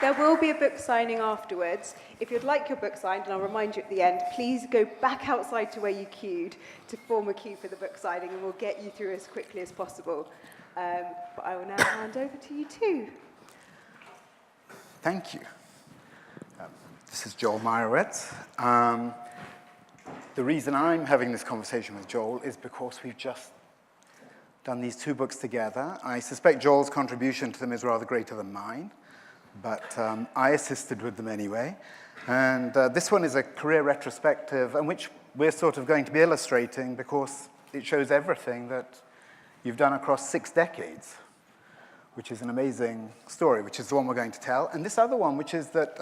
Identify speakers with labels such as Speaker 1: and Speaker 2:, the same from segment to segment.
Speaker 1: There will be a book signing afterwards. If you'd like your book signed, and I'll remind you at the end, please go back outside to where you queued to form a queue for the book signing, and we'll get you through as quickly as possible. But I will now hand over to you two.
Speaker 2: Thank you. This is Joel Meyerowitz. The reason I'm having this conversation with Joel is because we've just done these two books together. I suspect Joel's contribution to them is rather greater than mine, but I assisted with them anyway. And this one is a career retrospective, in which we're sort of going to be illustrating because it shows everything that you've done across 6 decades, which is an amazing story, which is the one we're going to tell. And this other one, which is that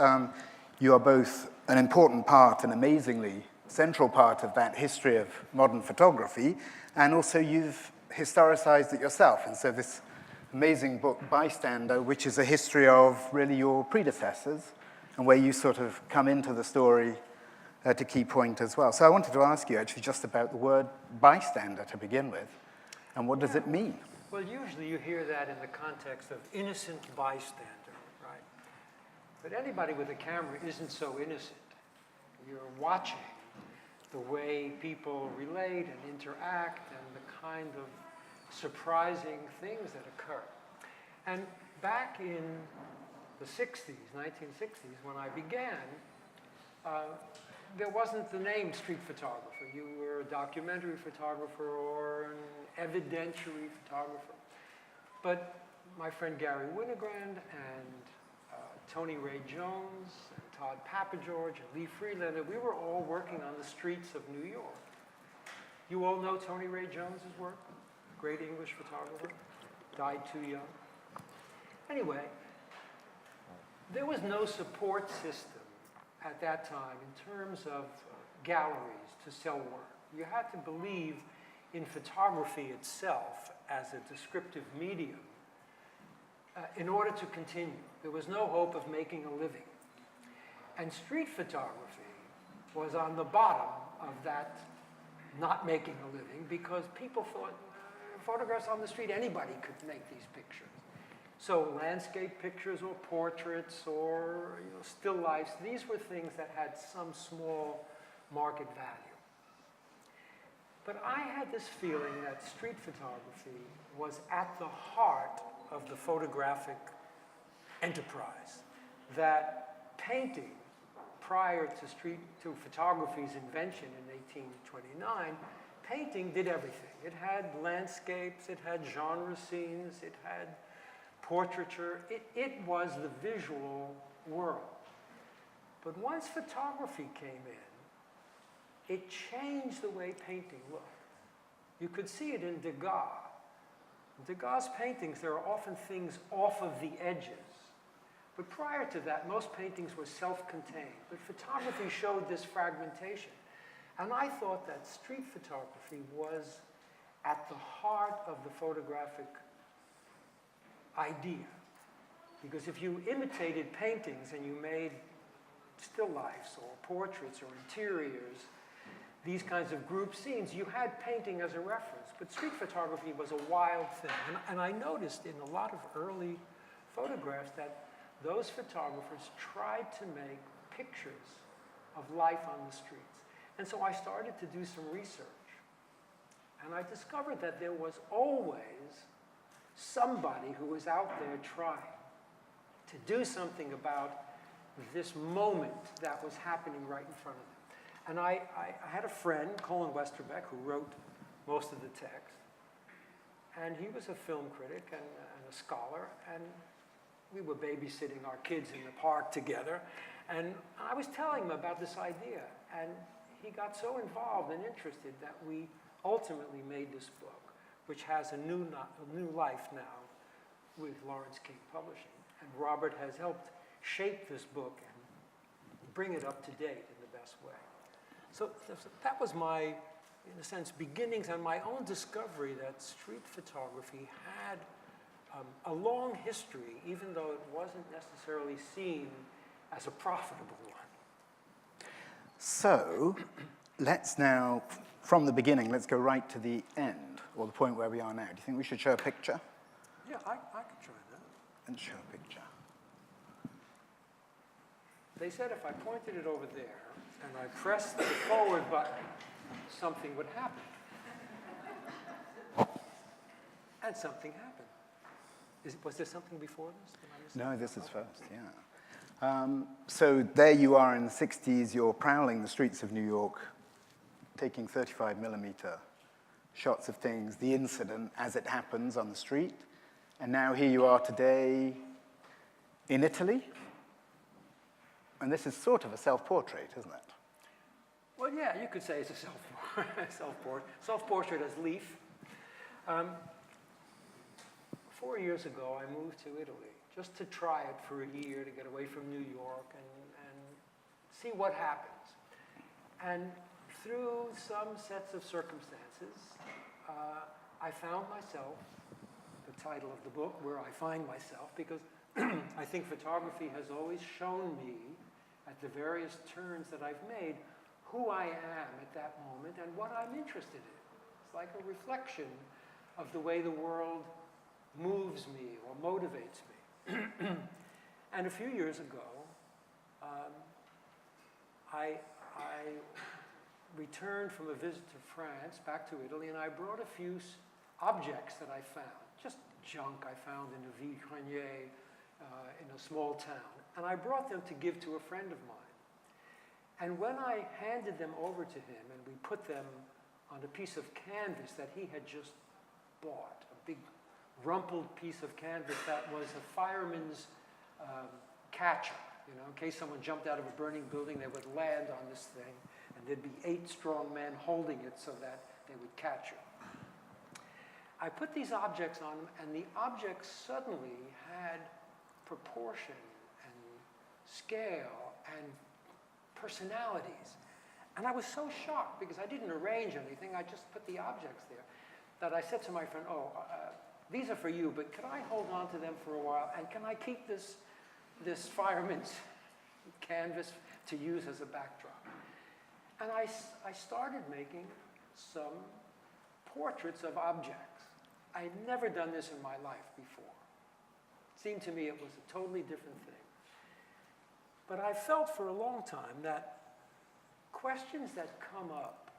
Speaker 2: you are both an important part, an amazingly central part of that history of modern photography, and also you've historicized it yourself. And so this amazing book, Bystander, which is a history of really your predecessors, and where you sort of come into the story at a key point as well. So I wanted to ask you actually just about the word bystander to begin with, and what does it mean?
Speaker 3: Well, usually you hear that in the context of innocent bystander, right? But anybody with a camera isn't so innocent. You're watching the way people relate and interact and the kind of surprising things that occur. And back in the 60s, 1960s, when I began, there wasn't the name street photographer. You were a documentary photographer or an evidentiary photographer. But my friend Gary Winogrand and Tony Ray Jones, and Todd Papageorge, and Lee Freelander, we were all working on the streets of New York. You all know Tony Ray Jones's work, great English photographer, died too young. Anyway, there was no support system at that time in terms of galleries to sell work. You had to believe in photography itself as a descriptive medium in order to continue. There was no hope of making a living. And street photography was on the bottom of that not making a living because people thought photographs on the street, anybody could make these pictures. So landscape pictures or portraits or still lifes, these were things that had some small market value. But I had this feeling that street photography was at the heart of the photographic enterprise, that painting, prior to photography's invention in 1829, painting did everything. It had landscapes, it had genre scenes, it had portraiture. It was the visual world. But once photography came in, it changed the way painting looked. You could see it in Degas. In Degas' paintings, there are often things off of the edges. But prior to that, most paintings were self-contained. But photography showed this fragmentation. And I thought that street photography was at the heart of the photographic idea. Because if you imitated paintings and you made still lifes or portraits or interiors, these kinds of group scenes, you had painting as a reference. But street photography was a wild thing. And I noticed in a lot of early photographs that those photographers tried to make pictures of life on the streets. And so I started to do some research. And I discovered that there was always somebody who was out there trying to do something about this moment that was happening right in front of them. And I had a friend, Colin Westerbeck, who wrote most of the text. And he was a film critic and a scholar. And we were babysitting our kids in the park together. And I was telling him about this idea. And he got so involved and interested that we ultimately made this book, which has a new life now with Lawrence King Publishing. And Robert has helped shape this book and bring it up to date in the best way. So that was my, in a sense, beginnings and my own discovery that street photography had a long history, even though it wasn't necessarily seen as a profitable one.
Speaker 2: So let's now, from the beginning, let's go right to the end, or the point where we are now. Do you think we should show a picture?
Speaker 3: Yeah, I could try that.
Speaker 2: And show a picture.
Speaker 3: they said if I pointed it over there and I pressed the forward button, something would happen. And something happened. Was there something before this? Did I miss
Speaker 2: No, this is
Speaker 3: Okay.
Speaker 2: first, yeah. So there you are in the 60s, you're prowling the streets of New York, taking 35 millimeter shots of things, the incident as it happens on the street. And now here you are today in Italy. And this is sort of a self-portrait, isn't it?
Speaker 3: Well, yeah, you could say it's a self-portrait as Leaf. 4 years ago, I moved to Italy just to try it for a year to get away from New York and see what happens. And through some sets of circumstances, I found myself, the title of the book, Where I Find Myself, because I think photography has always shown me, at the various turns that I've made, who I am at that moment and what I'm interested in. It's like a reflection of the way the world moves me or motivates me. And a few years ago, I returned from a visit to France, back to Italy, and I brought a few objects that I found, just junk I found in a Ville-Grenier in a small town. And I brought them to give to a friend of mine. And when I handed them over to him and we put them on a piece of canvas that he had just bought, a big rumpled piece of canvas that was a fireman's catcher, you know, in case someone jumped out of a burning building, they would land on this thing, and there'd be 8 strong men holding it so that they would catch it. I put these objects on them, and the objects suddenly had proportion and scale and personalities. And I was so shocked because I didn't arrange anything, I just put the objects there, that I said to my friend, these are for you, but could I hold on to them for a while, and can I keep this fireman's canvas to use as a backdrop? And I started making some portraits of objects. I had never done this in my life before. It seemed to me it was a totally different thing. But I felt for a long time that questions that come up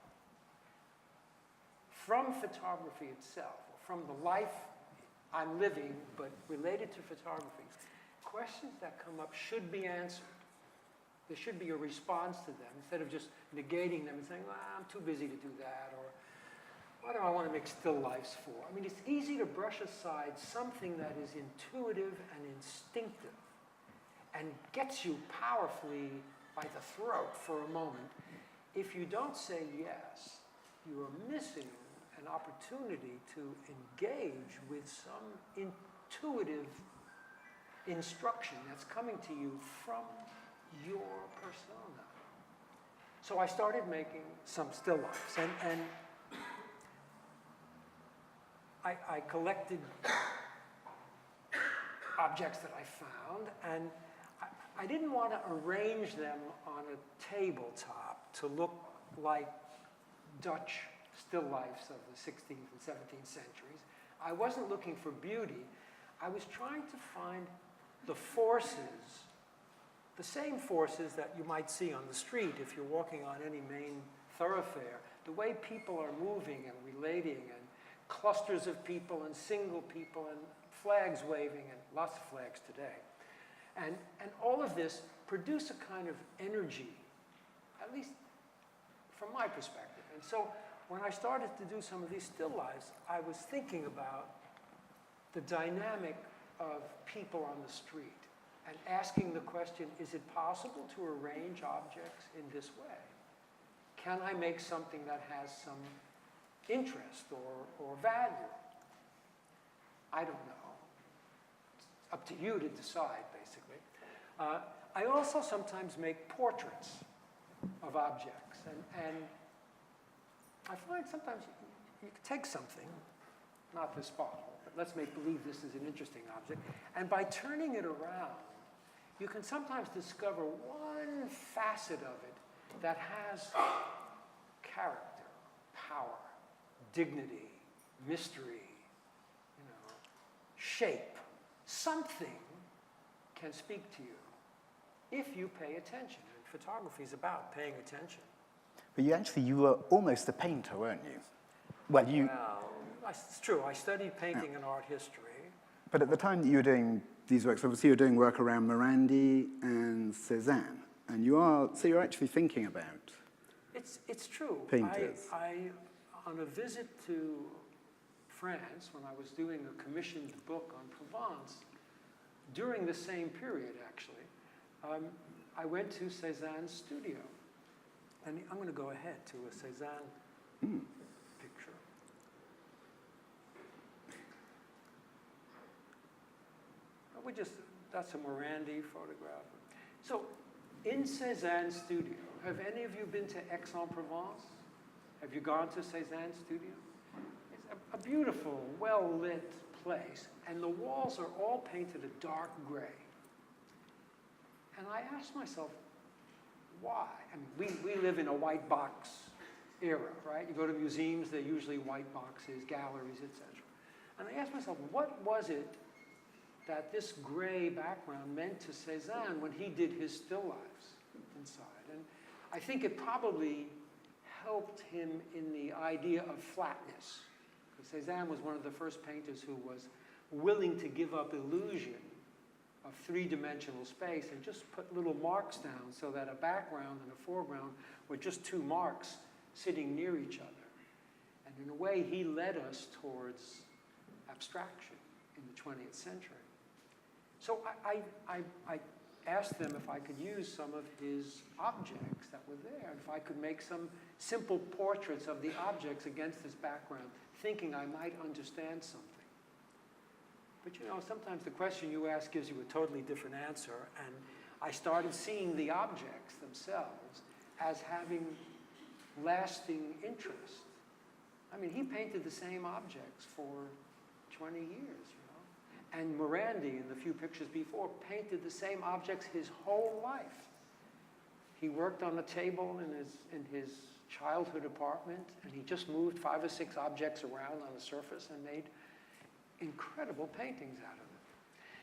Speaker 3: from photography itself, or from the life I'm living, but related to photography, questions that come up should be answered. There should be a response to them, instead of just negating them and saying, well, I'm too busy to do that, or what do I want to make still lifes for? I mean, it's easy to brush aside something that is intuitive and instinctive and gets you powerfully by the throat for a moment. If you don't say yes, you are missing an opportunity to engage with some intuitive instruction that's coming to you from your persona. So I started making some still lifes, and I collected objects that I found, and I didn't want to arrange them on a tabletop to look like Dutch still lifes of the 16th and 17th centuries. I wasn't looking for beauty. I was trying to find the forces, the same forces that you might see on the street if you're walking on any main thoroughfare, the way people are moving and relating, and clusters of people and single people and flags waving, and lots of flags today. And all of this produced a kind of energy, at least from my perspective. And so when I started to do some of these still lifes, I was thinking about the dynamic of people on the street and asking the question, is it possible to arrange objects in this way? Can I make something that has some interest or value? I don't know. It's up to you to decide, basically. I also sometimes make portraits of objects. And I find sometimes you can take something, not this bottle, but let's make believe this is an interesting object, and by turning it around, you can sometimes discover one facet of it that has character, power, dignity, mystery, shape. Something can speak to you. if you pay attention. And photography is about paying attention.
Speaker 2: But you were almost a painter, weren't you? Well,
Speaker 3: It's true. I studied painting and art history.
Speaker 2: But at the time that you were doing these works, obviously you were doing work around Morandi and Cézanne. And so you're actually thinking about
Speaker 3: It's true.
Speaker 2: painters.
Speaker 3: On a visit to France, when I was doing a commissioned book on Provence, during the same period, actually, I went to Cézanne's studio. And I'm going to go ahead to a Cézanne picture. That's a Morandi photograph. So, in Cézanne's studio, have any of you been to Aix-en-Provence? Have you gone to Cézanne's studio? It's a beautiful, well-lit place, and the walls are all painted a dark gray. And I asked myself, why? I mean, we live in a white box era, right? You go to museums, they're usually white boxes, galleries, etc. And I asked myself, what was it that this gray background meant to Cézanne when he did his still lifes inside? And I think it probably helped him in the idea of flatness. Because Cézanne was one of the first painters who was willing to give up illusion of three-dimensional space and just put little marks down so that a background and a foreground were just two marks sitting near each other. And in a way, he led us towards abstraction in the 20th century. So I asked them if I could use some of his objects that were there, and if I could make some simple portraits of the objects against this background, thinking I might understand something. But you know, sometimes the question you ask gives you a totally different answer, and I started seeing the objects themselves as having lasting interest. I mean, he painted the same objects for 20 years, you know. And Morandi, in the few pictures before, painted the same objects his whole life. He worked on a table in his childhood apartment, and he just moved 5 or 6 objects around on the surface and made incredible paintings out of it.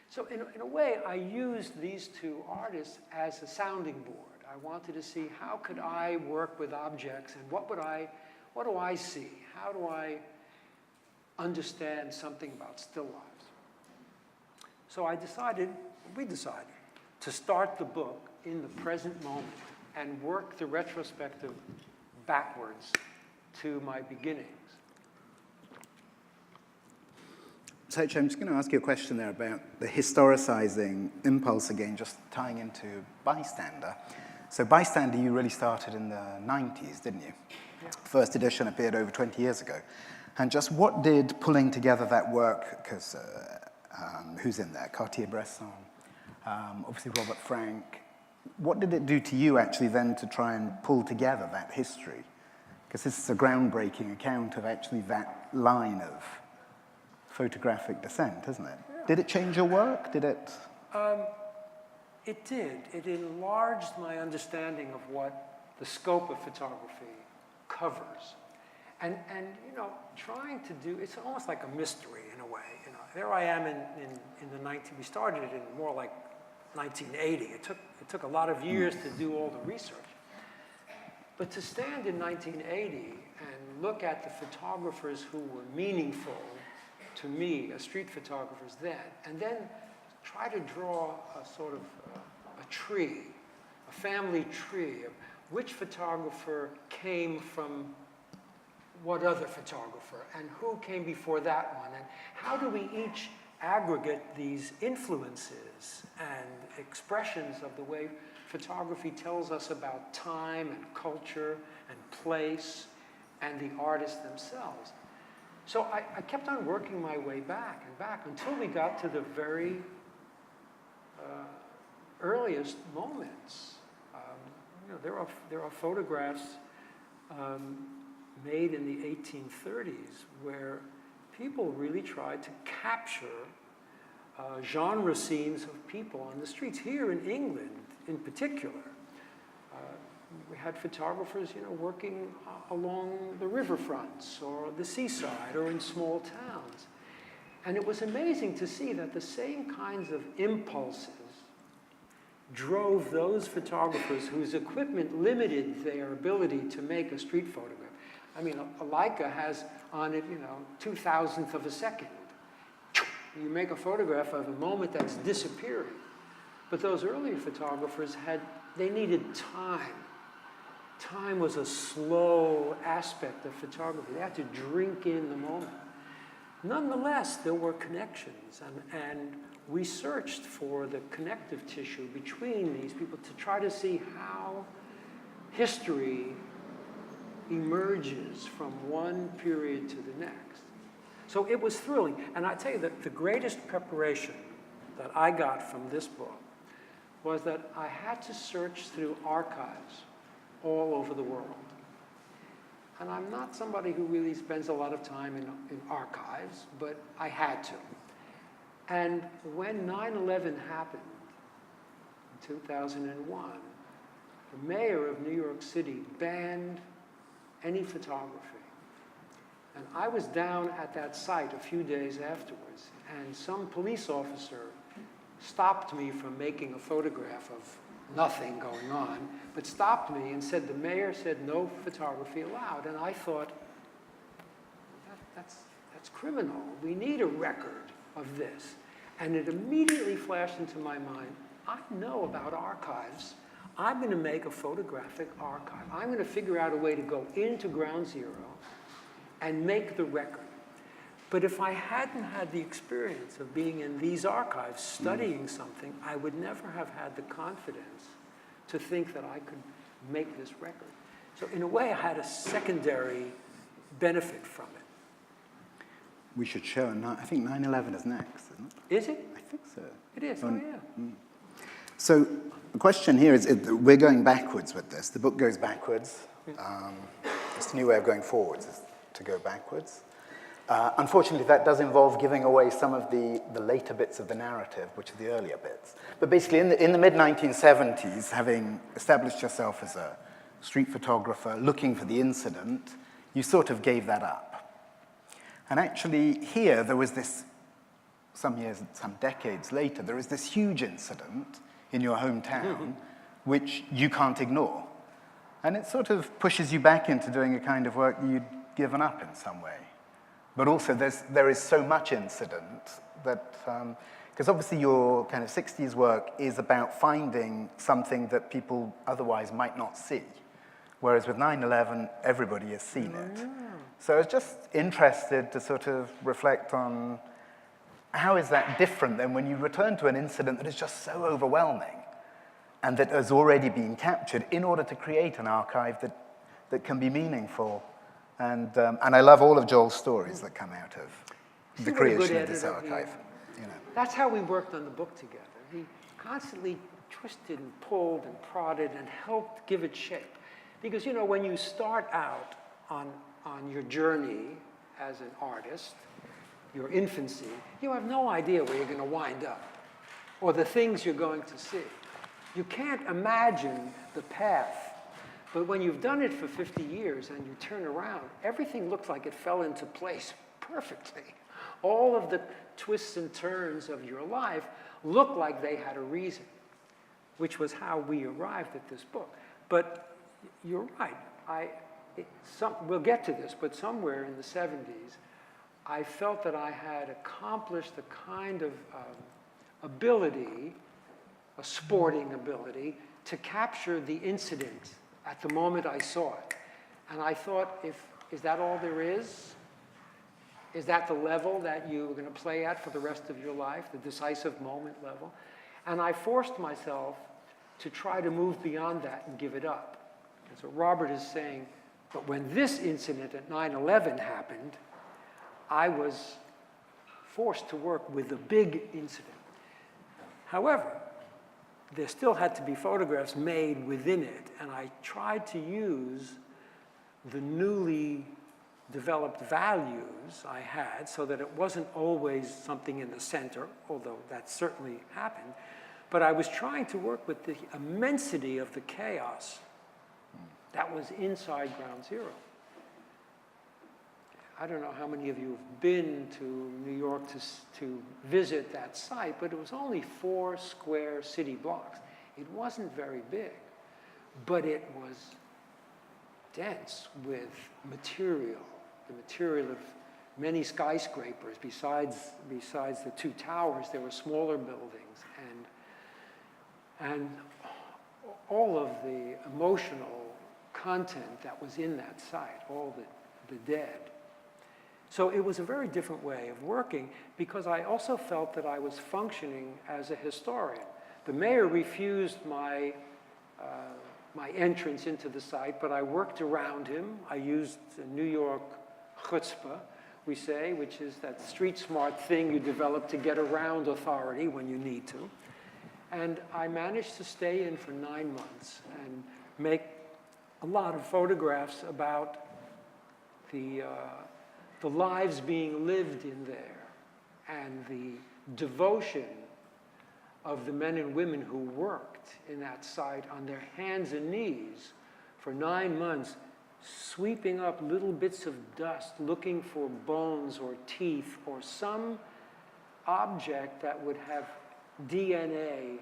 Speaker 3: So in a way, I used these two artists as a sounding board. I wanted to see how could I work with objects, and what do I see? How do I understand something about still lives? So we decided to start the book in the present moment and work the retrospective backwards to my beginnings.
Speaker 2: So I'm just going to ask you a question there about the historicizing impulse again, just tying into Bystander. So Bystander you really started in the 90s, didn't you?
Speaker 3: Yeah.
Speaker 2: First edition appeared over 20 years ago. And just what did pulling together that work, because who's in there? Cartier-Bresson, obviously Robert Frank. What did it do to you actually then to try and pull together that history? Because this is a groundbreaking account of actually that line of photographic descent, isn't it?
Speaker 3: Yeah.
Speaker 2: Did it change your work? Did it?
Speaker 3: It did. It enlarged my understanding of what the scope of photography covers. And you know, trying to do, it's almost like a mystery in a way. You know, there I am in the we started it in more like 1980. It took a lot of years to do all the research. But to stand in 1980 and look at the photographers who were meaningful to me as street photographers then, and then try to draw a sort of a tree, a family tree of which photographer came from what other photographer, and who came before that one, and how do we each aggregate these influences and expressions of the way photography tells us about time and culture and place and the artists themselves. So I kept on working my way back and back until we got to the very earliest moments. You know, there are photographs made in the 1830s where people really tried to capture genre scenes of people on the streets. Here in England, in particular, we had photographers, you know, working along the riverfronts or the seaside or in small towns. And it was amazing to see that the same kinds of impulses drove those photographers whose equipment limited their ability to make a street photograph. I mean, a Leica has on it, 2,000th of a second. You make a photograph of a moment that's disappearing. But those earlier photographers they needed time. Time was a slow aspect of photography. They had to drink in the moment. Nonetheless, there were connections, and we searched for the connective tissue between these people to try to see how history emerges from one period to the next. So it was thrilling. And I tell you that the greatest preparation that I got from this book was that I had to search through archives all over the world. And I'm not somebody who really spends a lot of time in archives, but I had to. And when 9/11 happened in 2001, the mayor of New York City banned any photography. And I was down at that site a few days afterwards, and some police officer stopped me from making a photograph of nothing going on, but stopped me and said, the mayor said no photography allowed. And I thought, that's criminal. We need a record of this. And it immediately flashed into my mind, I know about archives. I'm going to make a photographic archive. I'm going to figure out a way to go into Ground Zero and make the record. But if I hadn't had the experience of being in these archives, studying something, I would never have had the confidence to think that I could make this record. So in a way, I had a secondary benefit from it.
Speaker 2: We should show, I think 9/11 is next, isn't it?
Speaker 3: Is it?
Speaker 2: I think so.
Speaker 3: It is, oh yeah.
Speaker 2: So the question here is, we're going backwards with this. The book goes backwards. It's a new way of going forwards, is to go backwards. Unfortunately, that does involve giving away some of the later bits of the narrative, which are the earlier bits. But basically, in the mid-1970s, having established yourself as a street photographer looking for the incident, you sort of gave that up. And actually, here, there was this, some decades later, there is this huge incident in your hometown, which you can't ignore. And it sort of pushes you back into doing a kind of work you'd given up in some way. But also, there is so much incident that, because obviously your kind of 60s work is about finding something that people otherwise might not see. Whereas with 9/11, everybody has seen it. So I was just interested to sort of reflect on how is that different than when you return to an incident that is just so overwhelming and that has already been captured in order to create an archive that can be meaningful. And I love all of Joel's stories that come out of the creation of this archive.
Speaker 3: That's how we worked on the book together. He constantly twisted and pulled and prodded and helped give it shape. Because, when you start out on your journey as an artist, your infancy, you have no idea where you're going to wind up or the things you're going to see. You can't imagine the path. But when you've done it for 50 years and you turn around, everything looks like it fell into place perfectly. All of the twists and turns of your life look like they had a reason, which was how we arrived at this book. But you're right. We'll get to this, but somewhere in the 70s, I felt that I had accomplished the kind of ability, a sporting ability, to capture the incident at the moment I saw it. And I thought, is that all there is? Is that the level that you're going to play at for the rest of your life, the decisive moment level? And I forced myself to try to move beyond that and give it up. And so Robert is saying, but when this incident at 9/11 happened, I was forced to work with the big incident. However, there still had to be photographs made within it, and I tried to use the newly developed values I had so that it wasn't always something in the center, although that certainly happened, but I was trying to work with the immensity of the chaos that was inside Ground Zero. I don't know how many of you have been to New York to visit that site, but it was only 4 square city blocks. It wasn't very big, but it was dense with material, the material of many skyscrapers. Besides the two towers, there were smaller buildings, and all of the emotional content that was in that site, all the dead. So it was a very different way of working, because I also felt that I was functioning as a historian. The mayor refused my entrance into the site, but I worked around him. I used New York chutzpah, we say, which is that street smart thing you develop to get around authority when you need to. And I managed to stay in for 9 months and make a lot of photographs about the lives being lived in there and the devotion of the men and women who worked in that site on their hands and knees for 9 months, sweeping up little bits of dust, looking for bones or teeth or some object that would have DNA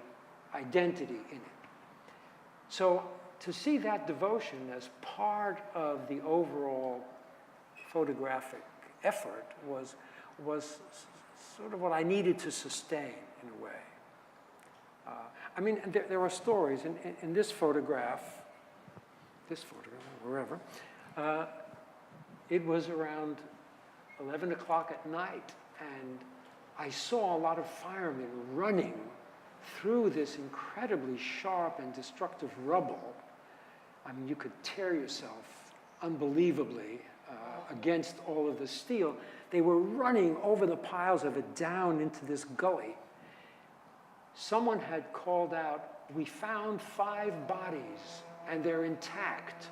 Speaker 3: identity in it. So to see that devotion as part of the overall photographic effort was sort of what I needed to sustain in a way. I mean, there are stories in this photograph, wherever, it was around 11 o'clock at night, and I saw a lot of firemen running through this incredibly sharp and destructive rubble. I mean, you could tear yourself unbelievably against all of the steel. They were running over the piles of it down into this gully. Someone had called out, "We found 5 bodies, and they're intact."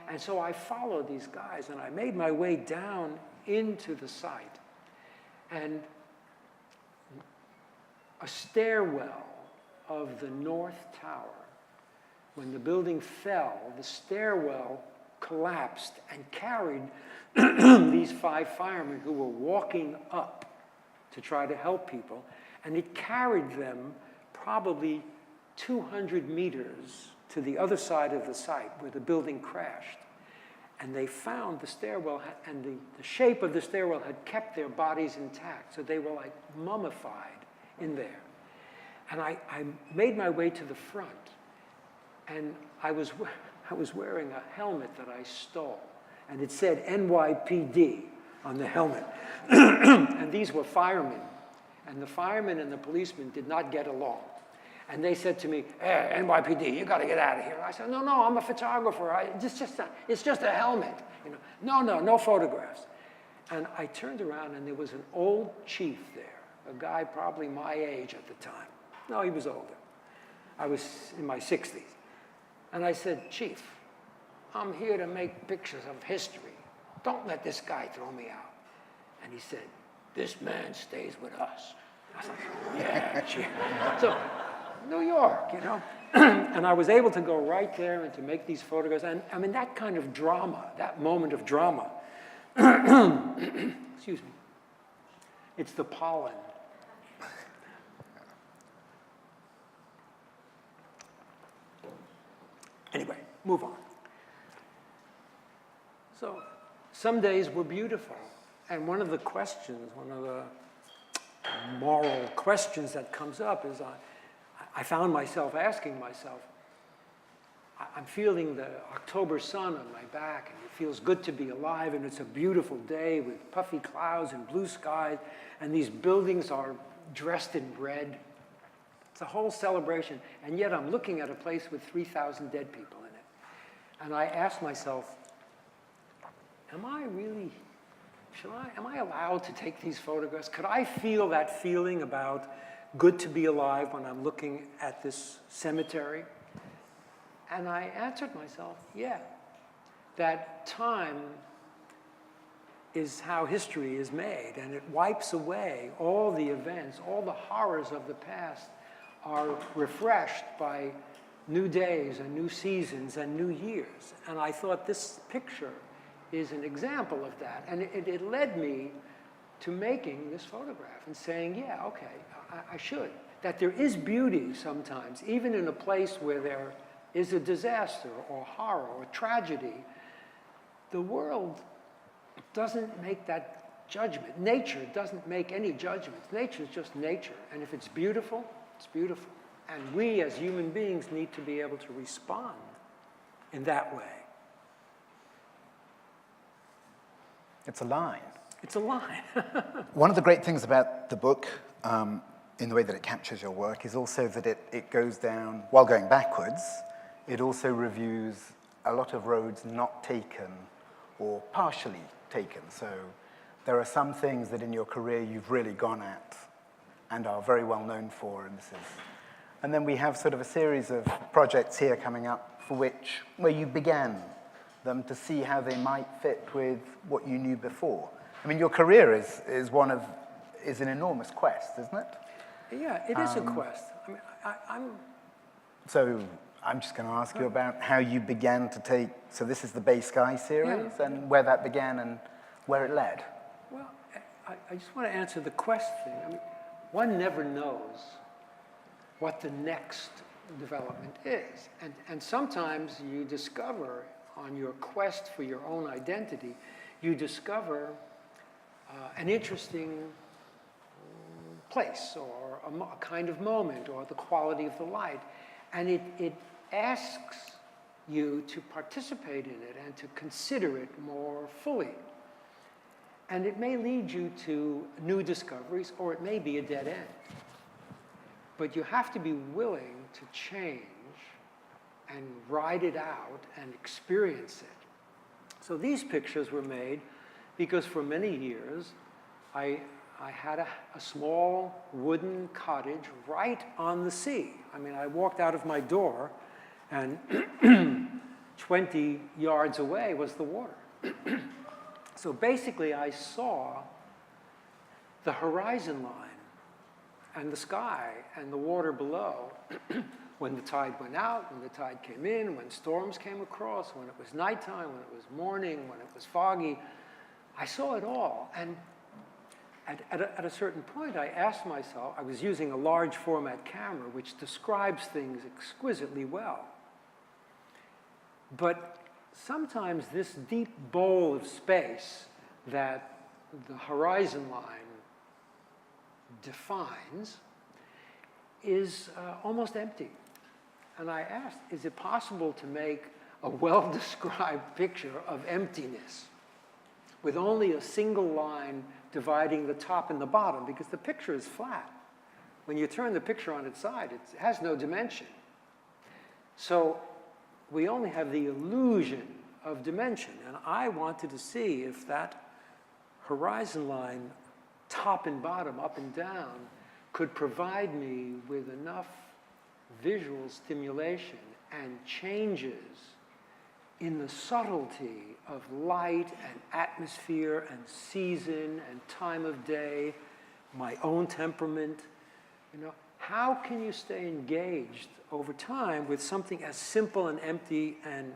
Speaker 3: And so I followed these guys, and I made my way down into the site. And a stairwell of the North Tower, when the building fell, the stairwell collapsed and carried these 5 firemen who were walking up to try to help people. And it carried them probably 200 meters to the other side of the site where the building crashed. And they found the stairwell, and the shape of the stairwell had kept their bodies intact. So they were like mummified in there. And I made my way to the front, and I was wearing a helmet that I stole. And it said NYPD on the helmet. And these were firemen. And the firemen and the policemen did not get along. And they said to me, "Hey, NYPD, you got to get out of here." I said, "No, I'm a photographer. It's just a helmet. You know, no photographs." And I turned around, and there was an old chief there, a guy probably my age at the time. No, he was older. I was in my 60s. And I said, "Chief, I'm here to make pictures of history. Don't let this guy throw me out." And he said, "This man stays with us." I was like, "Yeah, Chief." So, New York, you know. And I was able to go right there and to make these photographs. And I mean, that kind of drama, that moment of drama, excuse me, it's the pollen. Anyway, move on. So some days were beautiful. And one of the questions, one of the moral questions that comes up is I found myself asking myself, I'm feeling the October sun on my back, and it feels good to be alive, and it's a beautiful day with puffy clouds and blue skies, and these buildings are dressed in red. It's a whole celebration, and yet I'm looking at a place with 3,000 dead people in it. And I asked myself, am I allowed to take these photographs? Could I feel that feeling about good to be alive when I'm looking at this cemetery? And I answered myself, yeah, that time is how history is made, and it wipes away all the events, all the horrors of the past are refreshed by new days and new seasons and new years. And I thought this picture is an example of that. And it led me to making this photograph and saying, yeah, okay, I should. that there is beauty sometimes, even in a place where there is a disaster or horror or tragedy. The world doesn't make that judgment. Nature doesn't make any judgments. Nature is just nature. And if it's beautiful, it's beautiful. And we as human beings need to be able to respond in that way.
Speaker 2: It's a line.
Speaker 3: It's a line.
Speaker 2: One of the great things about the book, in the way that it captures your work, is also that it goes down, while going backwards, it also reviews a lot of roads not taken or partially taken. So there are some things that in your career you've really gone at and are very well known for, and then we have sort of a series of projects here coming up where you began them to see how they might fit with what you knew before. I mean, your career is an enormous quest, isn't it?
Speaker 3: Yeah, it is a quest. I mean,
Speaker 2: So I'm just going to ask you about how you began to take, so this is the Bay Sky series, and where that began and where it led.
Speaker 3: Well, I just want to answer the quest thing. I mean, one never knows what the next development is. And sometimes you discover on your quest for your own identity, you discover an interesting place or a kind of moment or the quality of the light. And it asks you to participate in it and to consider it more fully. And it may lead you to new discoveries, or it may be a dead end. But you have to be willing to change and ride it out and experience it. So these pictures were made because for many years, I had a small wooden cottage right on the sea. I mean, I walked out of my door and 20 yards away was the water. So basically, I saw the horizon line and the sky and the water below when the tide went out, when the tide came in, when storms came across, when it was nighttime, when it was morning, when it was foggy. I saw it all. And at a certain point, I asked myself, I was using a large format camera, which describes things exquisitely well. But sometimes this deep bowl of space that the horizon line defines is almost empty. And I asked, is it possible to make a well-described picture of emptiness with only a single line dividing the top and the bottom? Because the picture is flat. When you turn the picture on its side, it has no dimension. So we only have the illusion of dimension. And I wanted to see if that horizon line, top and bottom, up and down, could provide me with enough visual stimulation and changes in the subtlety of light and atmosphere and season and time of day, my own temperament. You know, how can you stay engaged over time with something as simple and empty and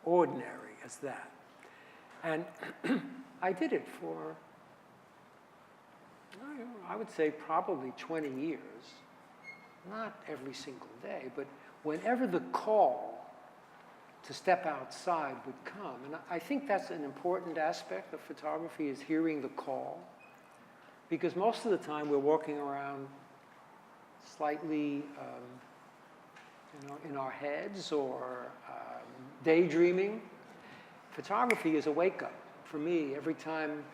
Speaker 3: ordinary as that? And I did it for, I would say, probably 20 years. Not every single day, but whenever the call to step outside would come. And I think that's an important aspect of photography, is hearing the call. Because most of the time we're walking around slightly in our heads or daydreaming. Photography is a wake-up for me. Every time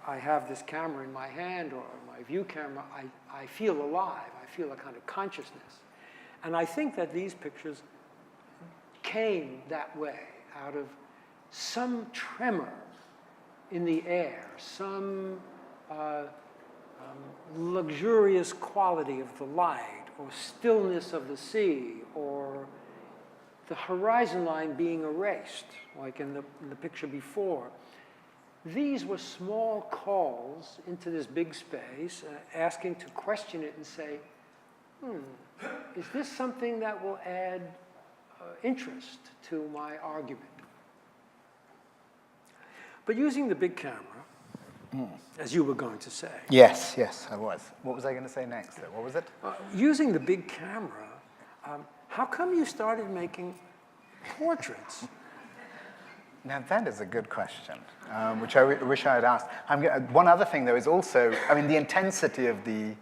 Speaker 3: I have this camera in my hand or my view camera, I feel alive. I feel a kind of consciousness. And I think that these pictures came that way, out of some tremor in the air, some luxurious quality of the light, or stillness of the sea, or the horizon line being erased, like in the picture before. These were small calls into this big space, asking to question it and say, is this something that will add interest to my argument? But using the big camera, as you were going to say.
Speaker 2: Yes, yes, I was. What was I going to say next? What was it?
Speaker 3: Using the big camera, how come you started making portraits?
Speaker 2: Now, that is a good question, which I wish I had asked. One other thing, though, is also, I mean, the intensity of the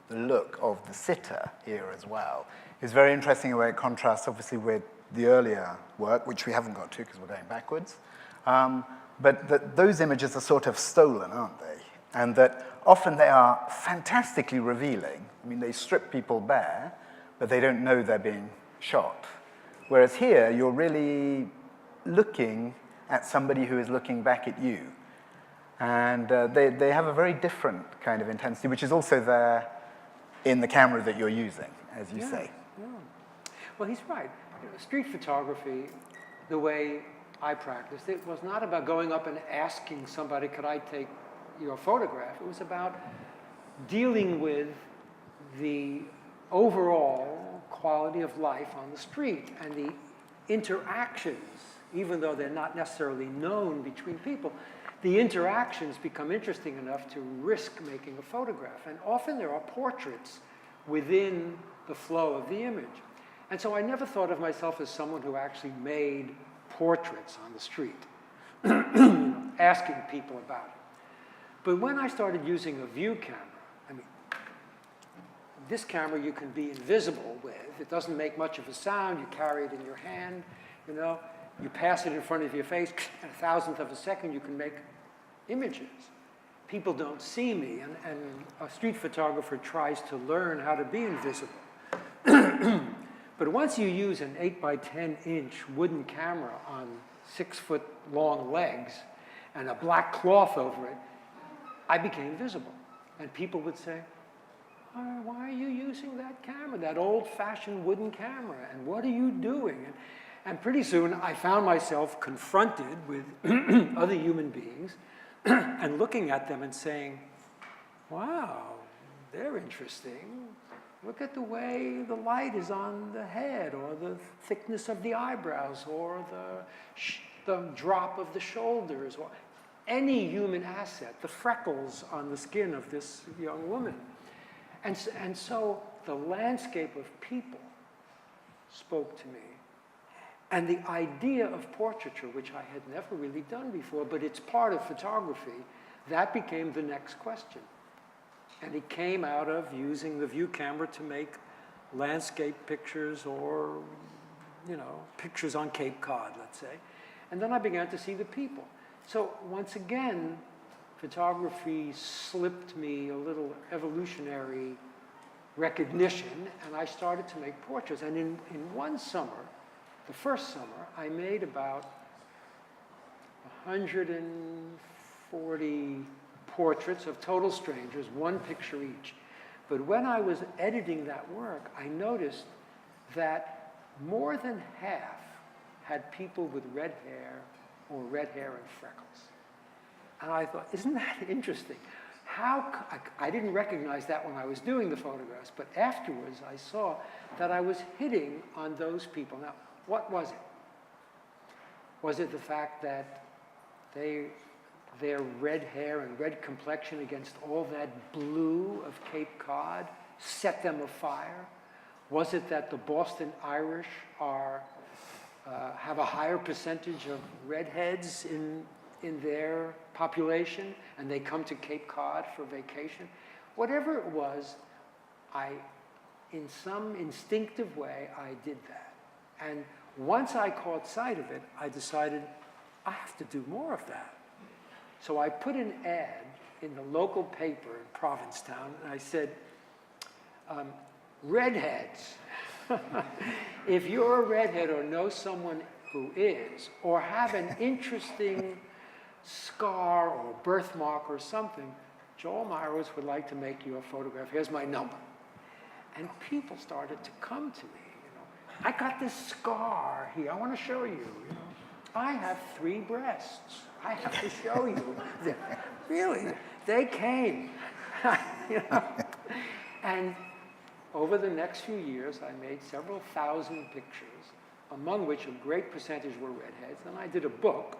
Speaker 2: look of the sitter here as well is very interesting in the way it contrasts, obviously, with the earlier work, which we haven't got to because we're going backwards. But those images are sort of stolen, aren't they? And that often they are fantastically revealing. I mean, they strip people bare, but they don't know they're being shot. Whereas here, you're really looking at somebody who is looking back at you. And they have a very different kind of intensity, which is also there in the camera that you're using, as you say.
Speaker 3: Yeah. Well, he's right. Street photography, the way I practiced, it was not about going up and asking somebody, could I take your photograph? It was about dealing with the overall quality of life on the street and the interactions, even though they're not necessarily known between people. The interactions become interesting enough to risk making a photograph. And often there are portraits within the flow of the image. And so I never thought of myself as someone who actually made portraits on the street, asking people about it. But when I started using a view camera, I mean, this camera you can be invisible with. It doesn't make much of a sound. You carry it in your hand, you know. You pass it in front of your face, in a thousandth of a second, you can make images. People don't see me, and a street photographer tries to learn how to be invisible. But once you use an 8 by 10 inch wooden camera on 6-foot long legs and a black cloth over it, I became visible. And people would say, why are you using that camera, that old-fashioned wooden camera? And what are you doing? And pretty soon, I found myself confronted with other human beings and looking at them and saying, wow, they're interesting. Look at the way the light is on the head, or the thickness of the eyebrows, or the drop of the shoulders, or any human asset, the freckles on the skin of this young woman. And so the landscape of people spoke to me. And the idea of portraiture, which I had never really done before, but it's part of photography, that became the next question. And it came out of using the view camera to make landscape pictures or, you know, pictures on Cape Cod, let's say. And then I began to see the people. So once again, photography slipped me a little evolutionary recognition, and I started to make portraits. And in one summer, the first summer, I made about 140 portraits of total strangers, one picture each. But when I was editing that work, I noticed that more than half had people with red hair or red hair and freckles. And I thought, isn't that interesting? I didn't recognize that when I was doing the photographs, but afterwards I saw that I was hitting on those people. Now, what was it? Was it the fact that their red hair and red complexion against all that blue of Cape Cod set them afire? Was it that the Boston Irish have a higher percentage of redheads in their population, and they come to Cape Cod for vacation? Whatever it was, in some instinctive way, I did that. And once I caught sight of it, I decided, I have to do more of that. So I put an ad in the local paper in Provincetown, and I said, redheads, if you're a redhead or know someone who is, or have an interesting scar or birthmark or something, Joel Meyerowitz would like to make you a photograph. Here's my number. And people started to come to me. You know, I got this scar here. I want to show you. You know, I have 3 breasts. I have to show you. Really, they came. You know? And over the next few years, I made several thousand pictures, among which a great percentage were redheads. And I did a book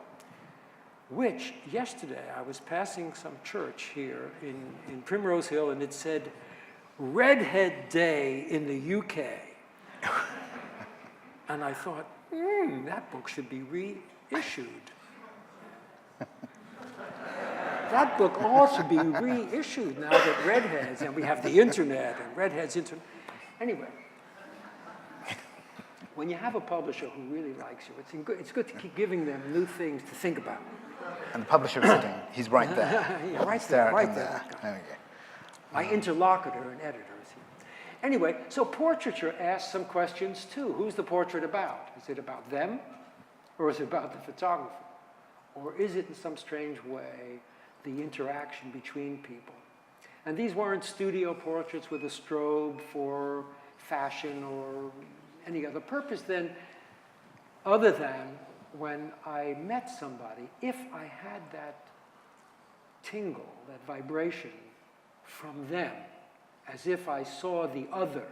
Speaker 3: which yesterday I was passing some church here in Primrose Hill, and it said, Redhead Day in the UK. And I thought, that book should be reissued. That book all should be reissued now that redheads, and we have the internet, and redheads internet. Anyway, when you have a publisher who really likes you, it's good to keep giving them new things to think about.
Speaker 2: And the publisher is sitting, he's right there.
Speaker 3: Yeah, right
Speaker 2: Stare
Speaker 3: there,
Speaker 2: at
Speaker 3: right
Speaker 2: him
Speaker 3: there.
Speaker 2: There we go.
Speaker 3: My interlocutor and editor is here. Anyway, so Portraiture asks some questions too. Who's the portrait about? Is it about them? Or is it about the photographer? Or is it in some strange way the interaction between people? And these weren't studio portraits with a strobe for fashion or any other purpose then, other than when I met somebody, if I had that tingle, that vibration from them, as if I saw the other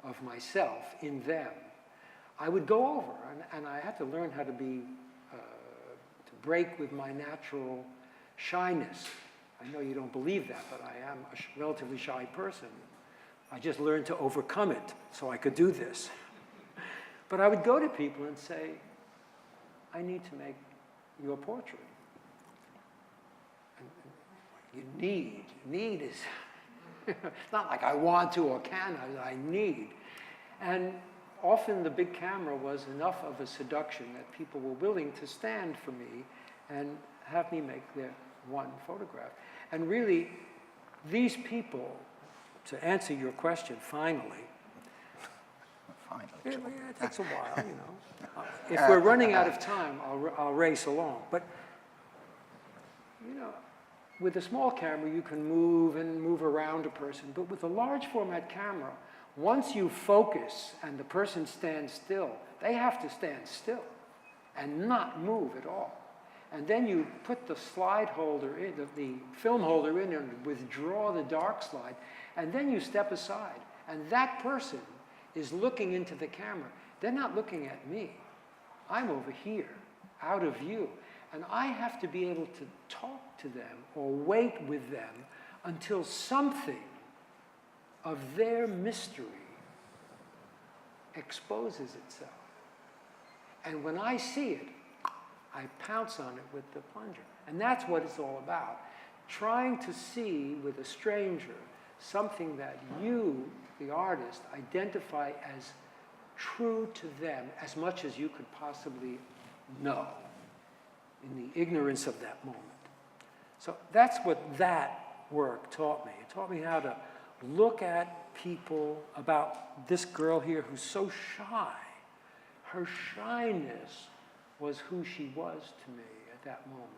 Speaker 3: of myself in them, I would go over, and I had to learn how to to break with my natural shyness. I know you don't believe that, but I am a relatively shy person. I just learned to overcome it so I could do this. But I would go to people and say, I need to make your portrait. And you need is, it's not like I want to or can, I need. And often the big camera was enough of a seduction that people were willing to stand for me and have me make their one photograph. And really, these people, to answer your question, finally, it takes a while, you know. If we're running out of time, I'll race along. But, you know, with a small camera, you can move around a person. But with a large format camera, once you focus and the person stands still, they have to stand still and not move at all. And then you put the slide holder in, the film holder in, and withdraw the dark slide, and then you step aside. And that person is looking into the camera. They're not looking at me. I'm over here, out of view. And I have to be able to talk to them or wait with them until something of their mystery exposes itself. And when I see it, I pounce on it with the plunger. And that's what it's all about. Trying to see with a stranger something that you, the artist, identify as true to them as much as you could possibly know in the ignorance of that moment. So that's what that work taught me. It taught me how to look at people, about this girl here who's so shy. Her shyness was who she was to me at that moment.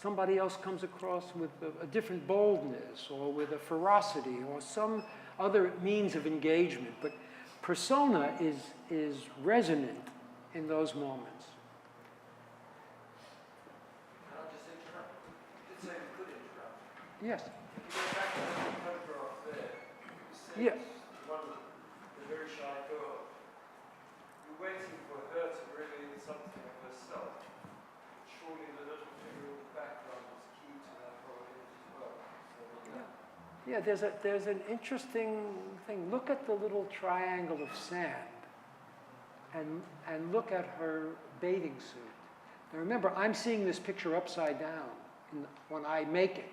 Speaker 3: Somebody else comes across with a different boldness or with a ferocity or some other means of engagement, but persona is resonant in those moments.
Speaker 4: Can I just interrupt? You did say we could interrupt.
Speaker 3: Yes.
Speaker 4: If you go back to the photograph there, you said
Speaker 3: Yeah.
Speaker 4: the very shy girl. You're waiting for her to reveal something of herself. Surely the little figure in the background was key to that whole image as well. So,
Speaker 3: Yeah, there's an interesting thing. Look at the little triangle of sand and look at her bathing suit. Now remember, I'm seeing this picture upside down when I make it.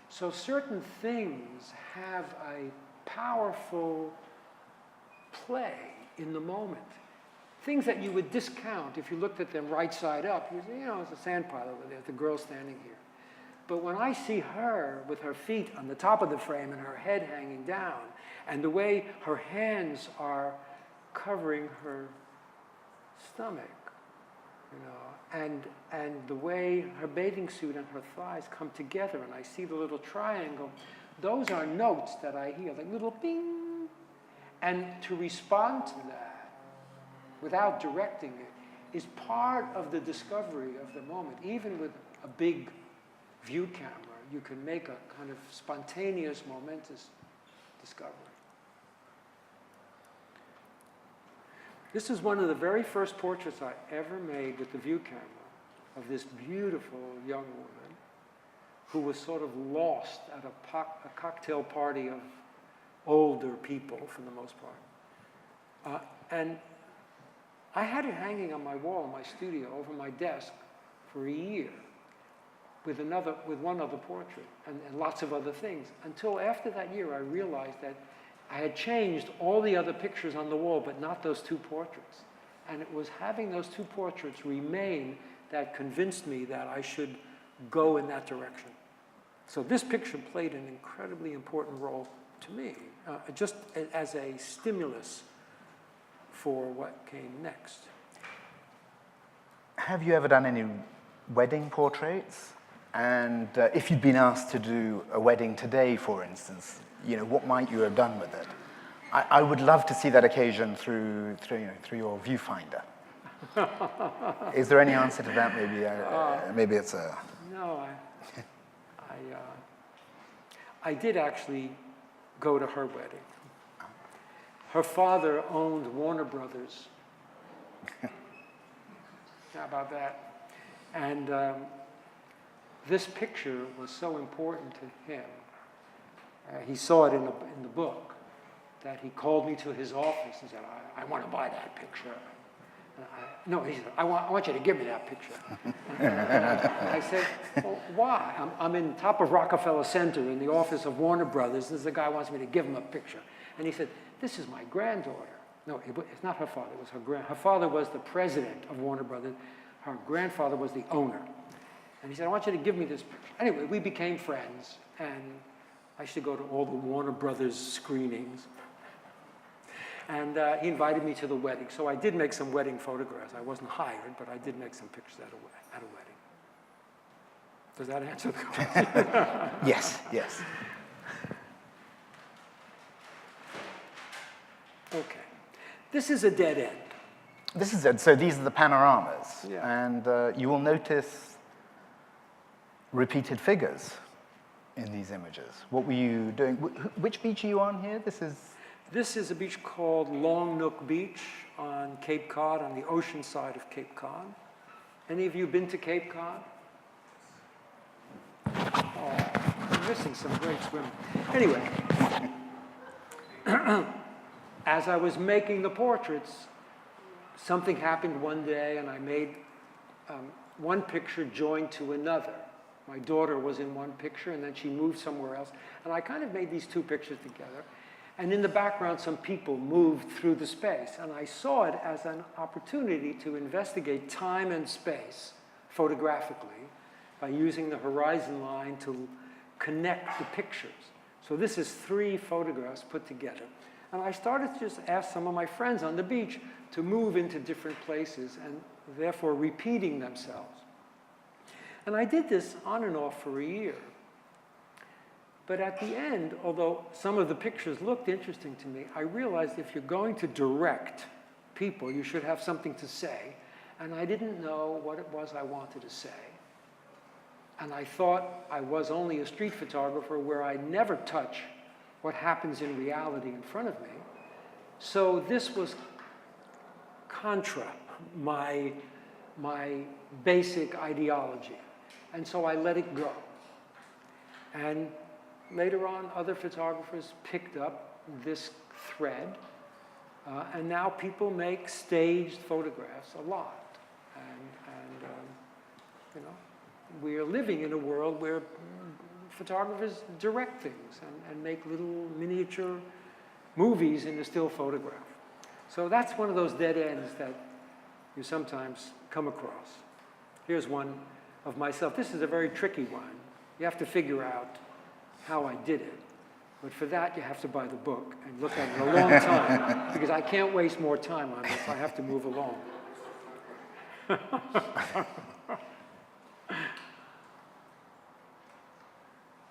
Speaker 3: So certain things have a powerful play in the moment. Things that you would discount if you looked at them right side up. You say, you know, it's a sand pile over there, the girl standing here. But when I see her with her feet on the top of the frame and her head hanging down, and the way her hands are covering her stomach, you know, and the way her bathing suit and her thighs come together, and I see the little triangle, those are notes that I hear, like little bing. And to respond to that without directing it is part of the discovery of the moment. Even with a big view camera, you can make a kind of spontaneous, momentous discovery. This is one of the very first portraits I ever made with the view camera. of this beautiful young woman who was sort of lost at a cocktail party of older people, for the most part. And I had it hanging on my wall in my studio over my desk for a year with one other portrait and lots of other things. Until after that year, I realized that I had changed all the other pictures on the wall, but not those two portraits. And it was having those two portraits remain that convinced me that I should go in that direction. So this picture played an incredibly important role to me, just as a stimulus for what came next.
Speaker 2: Have you ever done any wedding portraits? And if you'd been asked to do a wedding today, for instance, what might you have done with it? I would love to see that occasion through your viewfinder. Is there any answer to that? Maybe it's a...
Speaker 3: No, I did actually go to her wedding. Her father owned Warner Brothers. How about that? And this picture was so important to him. He saw it in the book, that he called me to his office and said, I want to buy that picture. No, he said, I want you to give me that picture. I said, well, why? I'm in top of Rockefeller Center in the office of Warner Brothers. This guy wants me to give him a picture. And he said, this is my granddaughter. No, it's not her father. It was her father was the president of Warner Brothers. Her grandfather was the owner. And he said, I want you to give me this picture. Anyway, we became friends, and I used to go to all the Warner Brothers screenings. And he invited me to the wedding. So I did make some wedding photographs. I wasn't hired, but I did make some pictures at a wedding. Does that answer the question?
Speaker 2: Yes, yes.
Speaker 3: Okay. This is a dead end.
Speaker 2: This is it. So these are the panoramas.
Speaker 3: Yeah.
Speaker 2: And you will notice repeated figures in these images. What were you doing? Which beach are you on here?
Speaker 3: This is a beach called Long Nook Beach on Cape Cod, on the ocean side of Cape Cod. Any of you been to Cape Cod? Oh, you're missing some great swimming. Anyway, as I was making the portraits, something happened one day, and I made one picture joined to another. My daughter was in one picture, and then she moved somewhere else. And I kind of made these two pictures together. And in the background, some people moved through the space. And I saw it as an opportunity to investigate time and space photographically by using the horizon line to connect the pictures. So this is 3 photographs put together. And I started to just ask some of my friends on the beach to move into different places and therefore repeating themselves. And I did this on and off for a year. But at the end, although some of the pictures looked interesting to me, I realized if you're going to direct people, you should have something to say. And I didn't know what it was I wanted to say. And I thought I was only a street photographer where I never touch what happens in reality in front of me. So this was contra my basic ideology. And so I let it go. And later on, other photographers picked up this thread, and now people make staged photographs a lot. And you know, we're living in a world where photographers direct things and make little miniature movies in a still photograph. So that's one of those dead ends that you sometimes come across. Here's one of myself. This is a very tricky one. You have to figure out how I did it. But for that, you have to buy the book and look at it a long time, because I can't waste more time on this. I have to move along.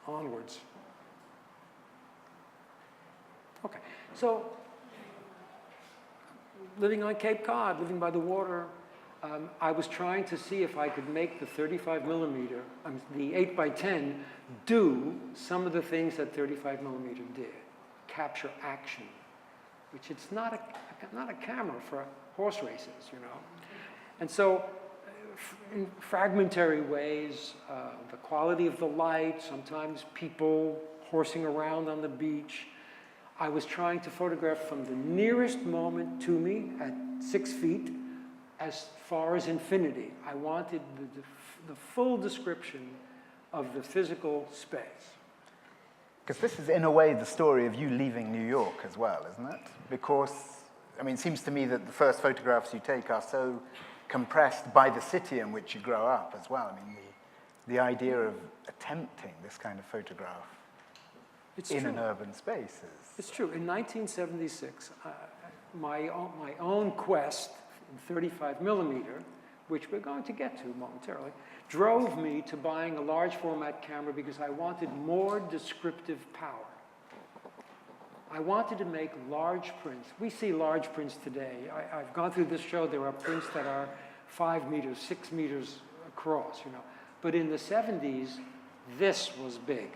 Speaker 3: Onwards. Okay, so living on Cape Cod, living by the water, I was trying to see if I could make the 35 millimeter, the 8x10, do some of the things that 35 millimeter did. Capture action, which it's not a camera for horse races, you know. And so in fragmentary ways, the quality of the light, sometimes people horsing around on the beach. I was trying to photograph from the nearest moment to me at 6 feet as far as infinity. I wanted the full description of the physical space.
Speaker 2: Because this is, in a way, the story of you leaving New York as well, isn't it? Because, I mean, it seems to me that the first photographs you take are so compressed by the city in which you grow up as well. I mean, the idea of attempting this kind of photograph in an urban space is...
Speaker 3: It's true. In 1976, my own quest in 35 millimeter, which we're going to get to momentarily, drove me to buying a large format camera because I wanted more descriptive power. I wanted to make large prints. We see large prints today. I've gone through this show. There are prints that are 5 meters, 6 meters across, you know. But in the 70s, this was big.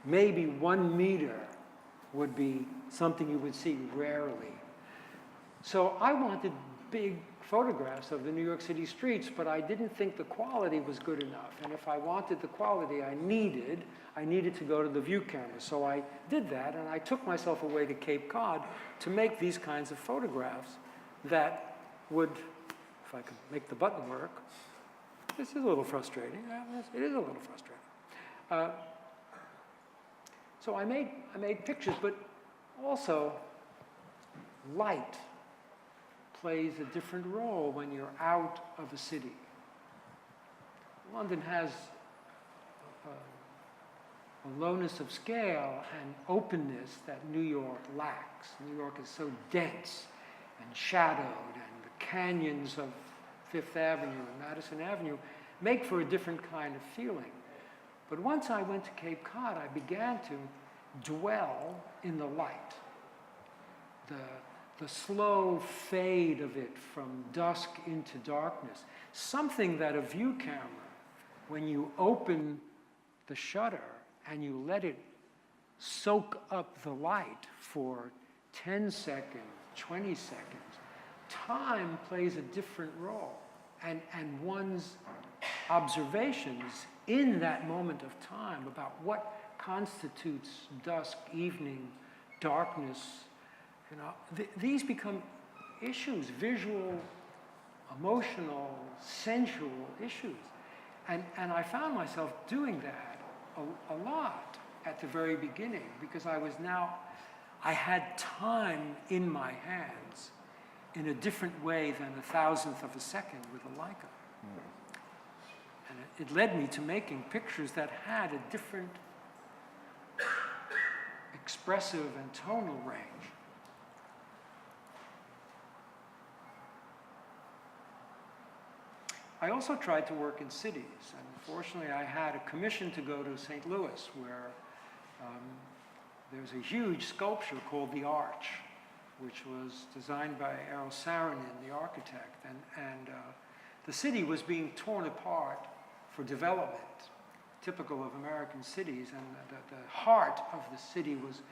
Speaker 3: Maybe 1 meter would be something you would see rarely. So I wanted big photographs of the New York City streets, but I didn't think the quality was good enough. And if I wanted the quality I needed to go to the view camera. So I did that, and I took myself away to Cape Cod to make these kinds of photographs that would, if I could make the button work, this is a little frustrating. It is a little frustrating. So I made pictures, but also light plays a different role when you're out of a city. London has a lowness of scale and openness that New York lacks. New York is so dense and shadowed, and the canyons of Fifth Avenue and Madison Avenue make for a different kind of feeling. But once I went to Cape Cod, I began to dwell in the light. The slow fade of it from dusk into darkness. Something that a view camera, when you open the shutter and you let it soak up the light for 10 seconds, 20 seconds, time plays a different role. And one's observations in that moment of time about what constitutes dusk, evening, darkness, you know, these become issues, visual, emotional, sensual issues. And I found myself doing that a lot at the very beginning because I had time in my hands in a different way than a thousandth of a second with a Leica. And it led me to making pictures that had a different expressive and tonal range. I also tried to work in cities, and fortunately I had a commission to go to St. Louis, where there's a huge sculpture called the Arch, which was designed by Errol Saarinen, the architect, and the city was being torn apart for development, typical of American cities, and the heart of the city was,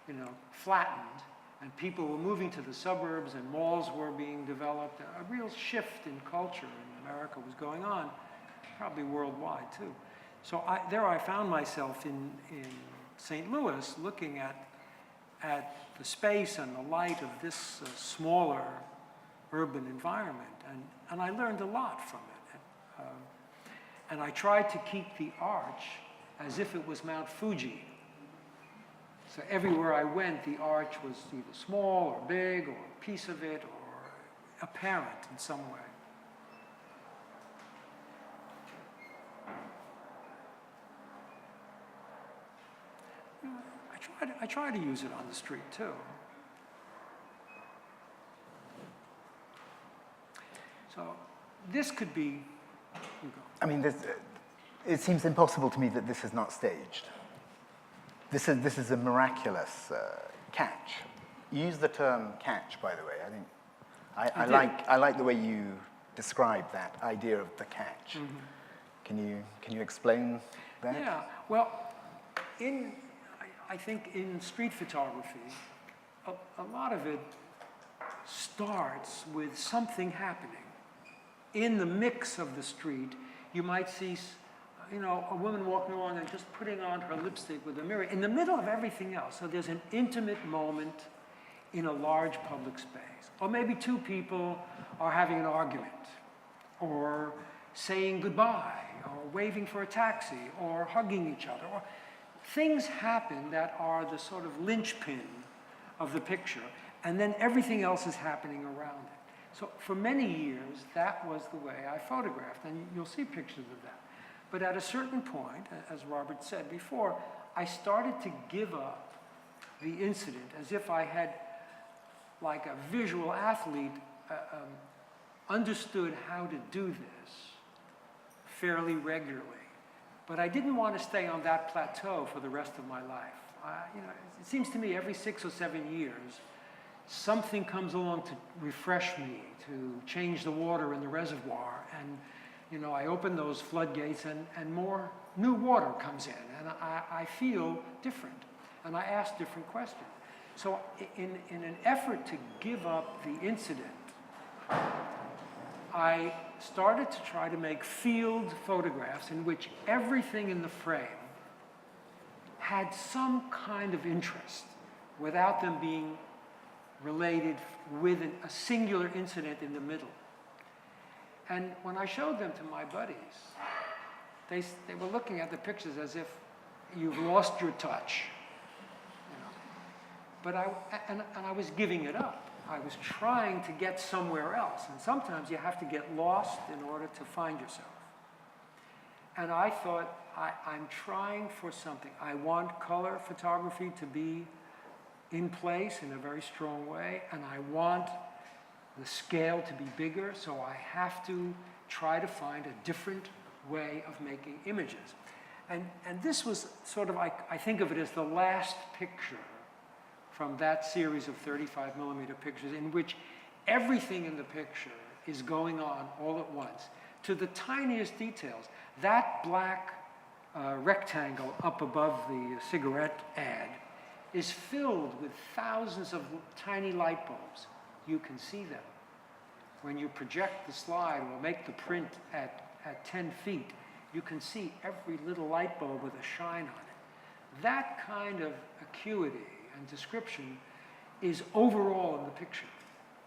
Speaker 3: you know, flattened, and people were moving to the suburbs, and malls were being developed. A real shift in culture in America was going on, probably worldwide too. So there I found myself in St. Louis looking at the space and the light of this smaller urban environment, and I learned a lot from it. And I tried to keep the arch as if it was Mount Fuji. So everywhere I went, the arch was either small or big or a piece of it or apparent in some way. I try to use it on the street too. So this could be,
Speaker 2: I mean, it seems impossible to me that this is not staged. This is a miraculous catch. You use the term catch, by the way. I like the way you describe that idea of the catch. Mm-hmm. Can you explain that?
Speaker 3: Yeah. Well, I think in street photography, a lot of it starts with something happening in the mix of the street, you might see, you know, a woman walking along and just putting on her lipstick with a mirror in the middle of everything else. So there's an intimate moment in a large public space. Or maybe two people are having an argument, or saying goodbye, or waving for a taxi, or hugging each other. Or things happen that are the sort of linchpin of the picture, and then everything else is happening around it. So for many years, that was the way I photographed, and you'll see pictures of that. But at a certain point, as Robert said before, I started to give up the incident as if I had, like a visual athlete, understood how to do this fairly regularly. But I didn't want to stay on that plateau for the rest of my life. You know, it seems to me every 6 or 7 years, something comes along to refresh me, to change the water in the reservoir, and you know, I open those floodgates and more new water comes in, and I feel different, and I ask different questions. So in an effort to give up the incident, I started to try to make field photographs in which everything in the frame had some kind of interest without them being related with a singular incident in the middle. And when I showed them to my buddies, they were looking at the pictures as if you've lost your touch. You know? But I was giving it up. I was trying to get somewhere else. And sometimes you have to get lost in order to find yourself. And I thought, I'm trying for something. I want color photography to be in place in a very strong way, and I want the scale to be bigger, so I have to try to find a different way of making images. And this was sort of, I think of it as the last picture from that series of 35mm pictures in which everything in the picture is going on all at once, to the tiniest details. That black rectangle up above the cigarette ad is filled with thousands of tiny light bulbs. You can see them. When you project the slide or make the print at 10 feet, you can see every little light bulb with a shine on it. That kind of acuity and description is overall in the picture.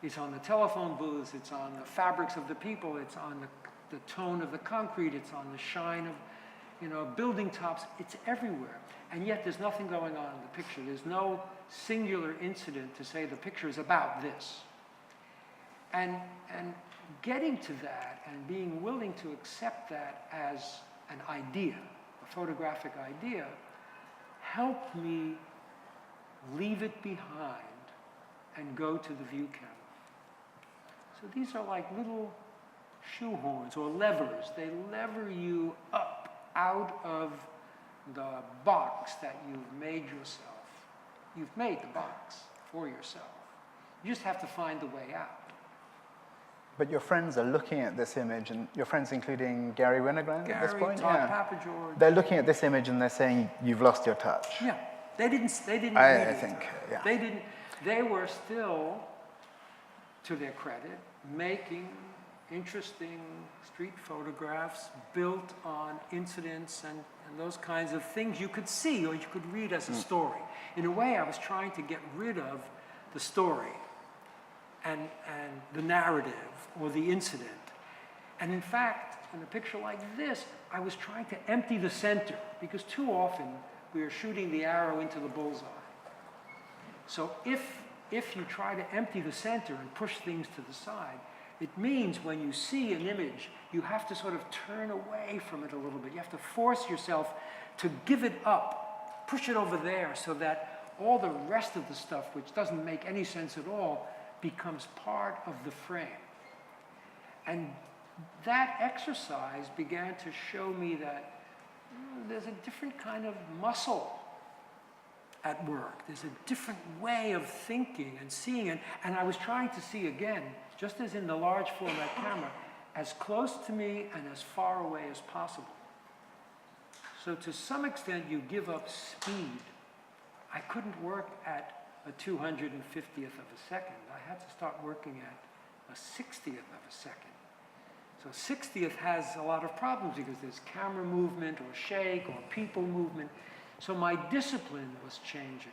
Speaker 3: It's on the telephone booths, it's on the fabrics of the people, it's on the tone of the concrete, it's on the shine of, you know, building tops, it's everywhere. And yet there's nothing going on in the picture. There's no singular incident to say the picture is about this. And getting to that and being willing to accept that as an idea, a photographic idea, helped me leave it behind and go to the view camera. So these are like little shoehorns or levers. They lever you up out of the box that you've made yourself. You've made the box for yourself. You just have to find the way out.
Speaker 2: But your friends are looking at this image, and your friends including Gary Winogrand at this point?
Speaker 3: Todd Papageorge.
Speaker 2: They're looking at this image and they're saying, you've lost your touch.
Speaker 3: Yeah, they didn't
Speaker 2: I think, yeah.
Speaker 3: They were still, to their credit, making interesting street photographs built on incidents and those kinds of things you could see or you could read as a story. In a way, I was trying to get rid of the story and the narrative or the incident. And in fact, in a picture like this, I was trying to empty the center because too often we are shooting the arrow into the bullseye. So if you try to empty the center and push things to the side, it means when you see an image, you have to sort of turn away from it a little bit. You have to force yourself to give it up, push it over there so that all the rest of the stuff, which doesn't make any sense at all, becomes part of the frame. And that exercise began to show me that there's a different kind of muscle at work. There's a different way of thinking and seeing it. And I was trying to see again, just as in the large format camera, as close to me and as far away as possible. So to some extent, you give up speed. I couldn't work at a 250th of a second. I had to start working at a 60th of a second. So 60th has a lot of problems because there's camera movement or shake or people movement. So my discipline was changing.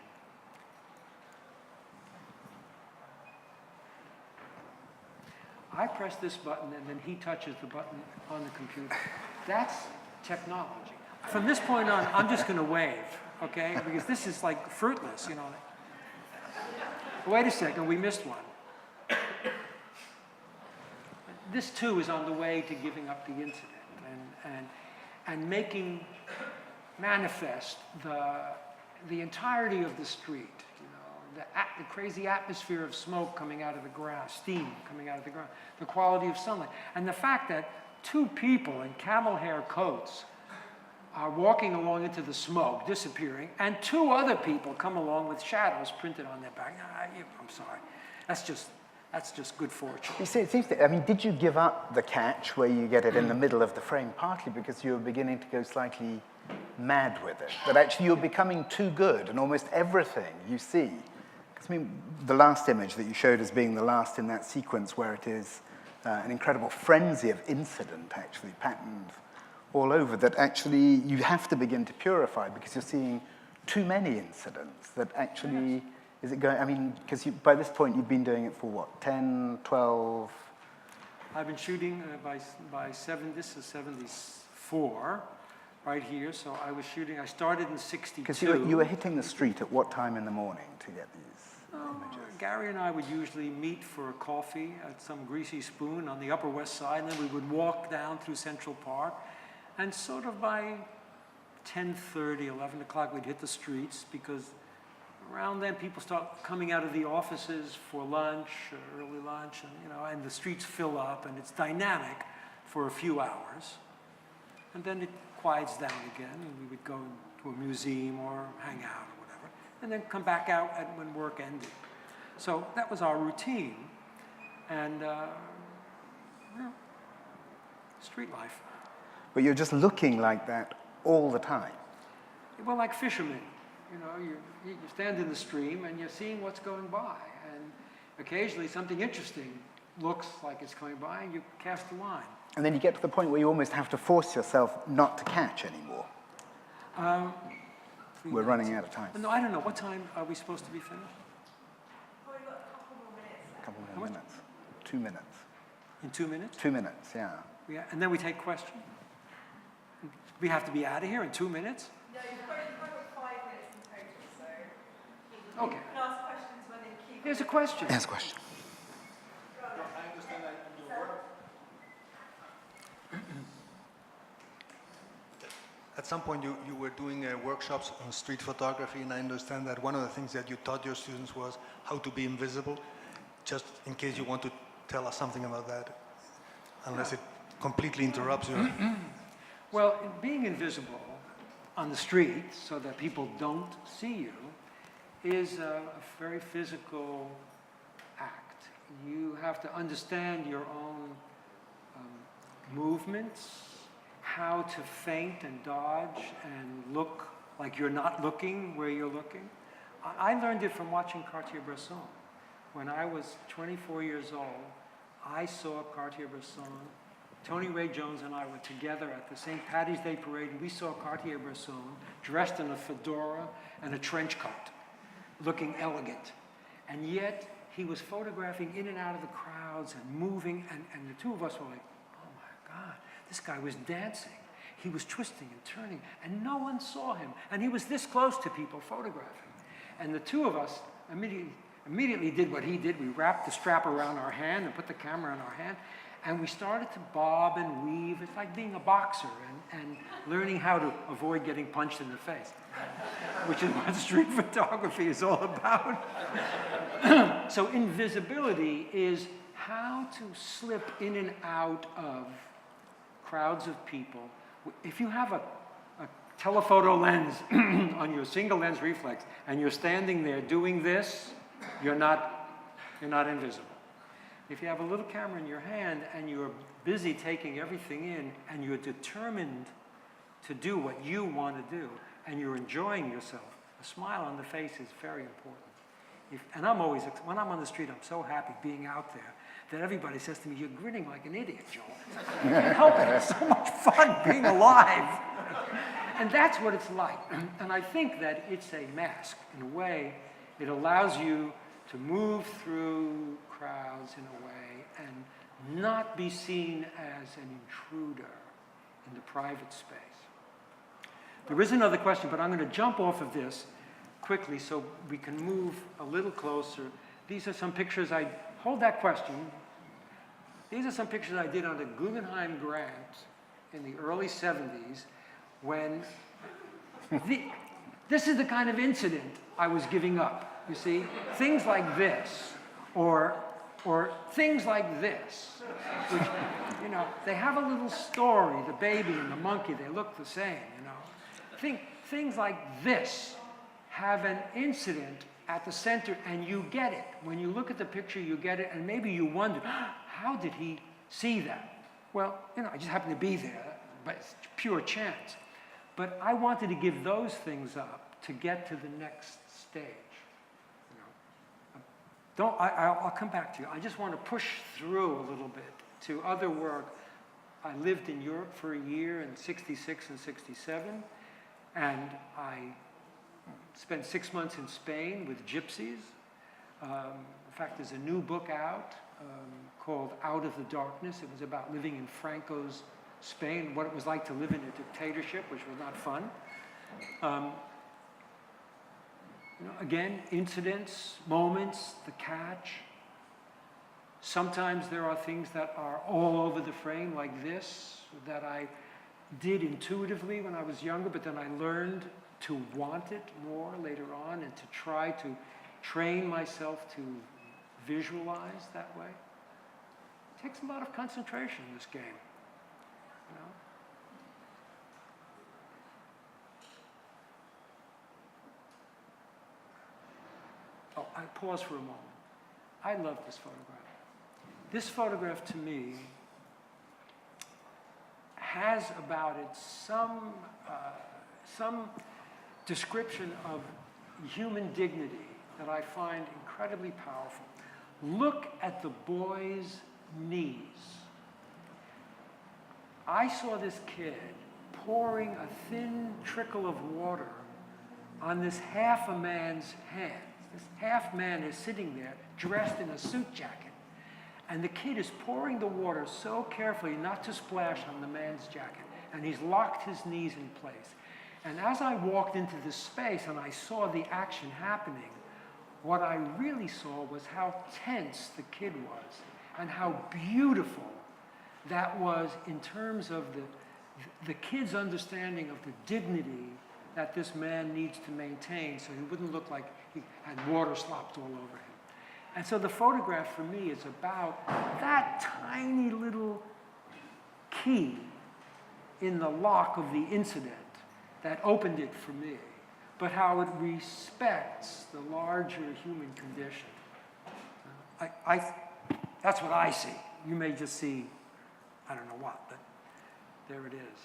Speaker 3: I press this button and then he touches the button on the computer. That's technology. From this point on, I'm just going to wave, okay? Because this is like fruitless, you know. Wait a second, we missed one. This too is on the way to giving up the incident and making manifest the entirety of the street. The crazy atmosphere of smoke coming out of the ground, steam coming out of the ground, the quality of sunlight, and the fact that two people in camel hair coats are walking along into the smoke, disappearing, and two other people come along with shadows printed on their back. I'm sorry, that's just good fortune.
Speaker 2: You see, it seems I mean, did you give up the catch where you get it in the middle of the frame, partly because you were beginning to go slightly mad with it, that actually you're becoming too good, and almost everything you see. I mean, the last image that you showed as being the last in that sequence where it is an incredible frenzy of incident, actually, patterned all over, that actually you have to begin to purify because you're seeing too many incidents that actually, is it going, I mean, because by this point you've been doing it for what, 10, 12?
Speaker 3: I've been shooting this is 74. Right here, so I was shooting, I started in 62.
Speaker 2: Because you were hitting the street at what time in the morning to get these images?
Speaker 3: Gary and I would usually meet for a coffee at some greasy spoon on the Upper West Side, and then we would walk down through Central Park, and sort of by 10:30, 11 o'clock, we'd hit the streets, because around then people start coming out of the offices for lunch, or early lunch, and the streets fill up, and it's dynamic for a few hours. And then it quiets down again, and we would go to a museum or hang out or whatever, and then come back out when work ended. So that was our routine, and street life.
Speaker 2: But you're just looking like that all the time.
Speaker 3: Well, like fishermen, you stand in the stream and you're seeing what's going by, and occasionally something interesting looks like it's coming by, and you cast a line.
Speaker 2: And then you get to the point where you almost have to force yourself not to catch anymore. We're running out of time.
Speaker 3: No, I don't know. What time are we supposed to be finished?
Speaker 1: Probably got a couple more minutes.
Speaker 2: A couple more minutes. 2 minutes.
Speaker 3: In 2 minutes?
Speaker 2: 2 minutes, yeah.
Speaker 3: And then we take questions? We have to be out of here in 2 minutes?
Speaker 1: No, you've got 5 minutes in total, so
Speaker 3: Okay.
Speaker 1: you can ask questions when they keep.
Speaker 3: Here's a question.
Speaker 2: Here's a question.
Speaker 4: I understand that in your work. At some point you were doing workshops on street photography, and I understand that one of the things that you taught your students was how to be invisible. Just in case you want to tell us something about that, unless it completely interrupts you.
Speaker 3: Well, being invisible on the street so that people don't see you is a very physical act. You have to understand your own movements, how to feint and dodge and look like you're not looking where you're looking. I learned it from watching Cartier-Bresson. When I was 24 years old, I saw Cartier-Bresson. Tony Ray Jones and I were together at the St. Paddy's Day Parade, and we saw Cartier-Bresson dressed in a fedora and a trench coat, looking elegant. And yet, he was photographing in and out of the crowds and moving, and the two of us were like, oh my God, this guy was dancing. He was twisting and turning, and no one saw him. And he was this close to people photographing. And the two of us immediately did what he did. We wrapped the strap around our hand and put the camera in our hand, and we started to bob and weave. It's like being a boxer and learning how to avoid getting punched in the face, which is what street photography is all about. So invisibility is how to slip in and out of crowds of people. If you have a telephoto lens on your single lens reflex and you're standing there doing this, you're not invisible. If you have a little camera in your hand and you're busy taking everything in and you're determined to do what you want to do and you're enjoying yourself, a smile on the face is very important. And I'm always, when I'm on the street, I'm so happy being out there that everybody says to me, "You're grinning like an idiot, Joel." I can't help it. It's so much fun being alive. And that's what it's like. And I think that it's a mask. In a way, it allows you to move through crowds in a way and not be seen as an intruder in the private space. There is another question, but I'm going to jump off of this quickly so we can move a little closer. These are some pictures hold that question. These are some pictures I did on the Guggenheim grant in the early 70s when this is the kind of incident I was giving up, you see? Things like this, or things like this, which, you know, they have a little story, the baby and the monkey, they look the same, you know. Things like this have an incident at the center, and you get it. When you look at the picture, you get it, and maybe you wonder, how did he see that? Well, you know, I just happened to be there, but it's pure chance. But I wanted to give those things up to get to the next stage. You know, I'll come back to you. I just want to push through a little bit to other work. I lived in Europe for a year in '66 and '67, and I spent 6 months in Spain with gypsies. In fact, there's a new book out called Out of the Darkness. It was about living in Franco's Spain, what it was like to live in a dictatorship, which was not fun. You know, again, incidents, moments, the catch. Sometimes there are things that are all over the frame, like this, that I did intuitively when I was younger, but then I learned to want it more later on and to try to train myself to visualize that way. It takes a lot of concentration in this game. You know? Oh, I pause for a moment. I love this photograph. This photograph, to me, has about it some description of human dignity that I find incredibly powerful. Look at the boy's knees. I saw this kid pouring a thin trickle of water on this half a man's hands. This half man is sitting there dressed in a suit jacket. And the kid is pouring the water so carefully not to splash on the man's jacket. And he's locked his knees in place. And as I walked into this space and I saw the action happening, what I really saw was how tense the kid was and how beautiful that was in terms of the kid's understanding of the dignity that this man needs to maintain so he wouldn't look like he had water slopped all over him. And so the photograph for me is about that tiny little key in the lock of the incident that opened it for me, but how it respects the larger human condition. That's what I see. You may just see, I don't know what, but there it is.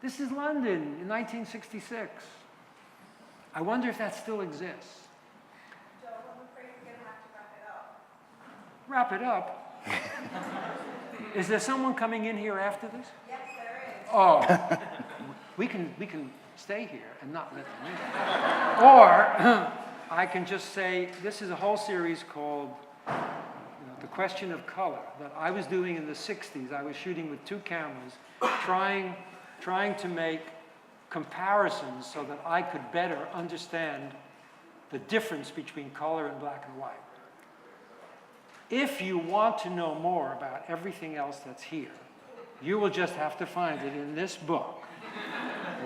Speaker 3: This is London in 1966. I wonder if that still exists.
Speaker 1: Joel, I'm afraid we're going to have to wrap it up.
Speaker 3: Wrap it up? Is there someone coming in here after this?
Speaker 1: Yes, there is.
Speaker 3: Oh, we can stay here and not let them in. Or I can just say, this is a whole series called The Question of Color that I was doing in the 60s. I was shooting with 2 cameras, trying to make comparisons so that I could better understand the difference between color and black and white. If you want to know more about everything else that's here, you will just have to find it in this book,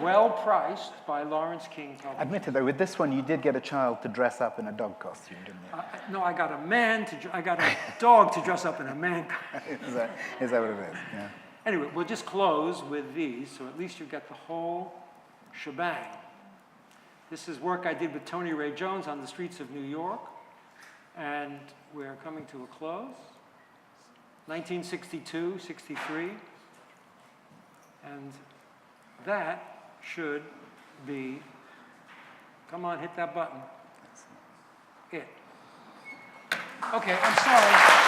Speaker 3: well priced by Lawrence King Publishing.
Speaker 2: Admitted though, with this one, you did get a child to dress up in a dog costume, didn't you?
Speaker 3: No, I got a dog to dress up in a man costume.
Speaker 2: Is that what it is? Yeah.
Speaker 3: Anyway, we'll just close with these, so at least you get the whole shebang. This is work I did with Tony Ray Jones on the streets of New York, and we're coming to a close. 1962, 63, and that should be, come on, hit that button. It. Okay, I'm sorry.